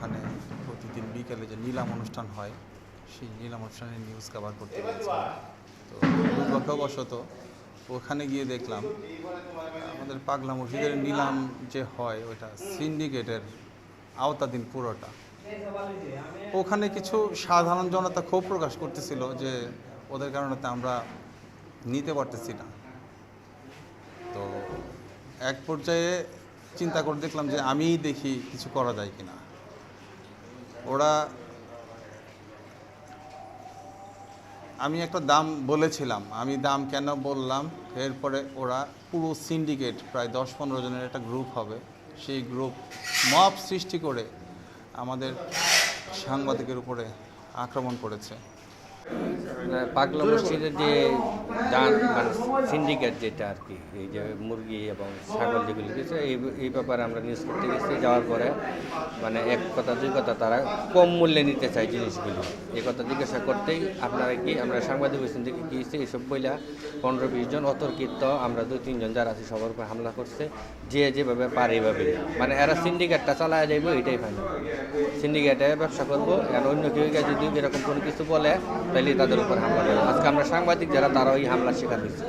ওখানে প্রতিদিন বিকেলে যে নিলাম অনুষ্ঠান হয় সেই নিলাম অনুষ্ঠানের নিউজ কভার করতে গিয়েছিলাম। তো দুর্ভাগ্যবশত ওখানে গিয়ে দেখলাম আমাদের পাগলা মসজিদের নিলাম যে হয় ওইটা সিন্ডিকেটের আওতাধীন পুরোটা। ওখানে কিছু সাধারণ জনতা ক্ষোভ প্রকাশ করতেছিল যে ওদের কারণে তো আমরা নিতে পারতেছি না। তো এক পর্যায়ে চিন্তা করে দেখলাম যে আমিই দেখি কিছু করা যায় কিনা। ওরা আমি একটা দাম বলেছিলাম, আমি দাম কেন বললাম, এরপরে ওরা পুরো সিন্ডিকেট প্রায় 10-15 জনের একটা গ্রুপ হবে, সেই গ্রুপ মব সৃষ্টি করে আমাদের সাংবাদিকের উপরে আক্রমণ করেছে। পাগলা মসজিদের যে দান মানে সিন্ডিকেট যেটা আর কি, এই যে মুরগি এবং ছাগল যেগুলি গেছে এই ব্যাপারে আমরা নিউজ করতে গেছি। যাওয়ার পরে মানে এক কথা দুই কথা তারা কম মূল্যে নিতে চায় জিনিসগুলি। এই কথা জিজ্ঞাসা করতেই আপনারা কি আমরা সাংবাদিক হোসেন থেকে গিয়েছি এইসব বইলা 15-20 জন অতর্কিত আমরা 2-3 জন যারা আছে সবার উপর হামলা করছে, যে যেভাবে পারে এইভাবে। মানে এরা সিন্ডিকেটটা চালায় যাইব এটাই ফাইনাল। সিন্ডিকেটে ব্যবসা করবো, আর অন্য কেউ যদি এরকম কোনো কিছু বলে তাহলে তাদের উপর হামলা করে। আজকে আমরা সাংবাদিক যারা তারা ওই হামলার শিকার হয়েছে।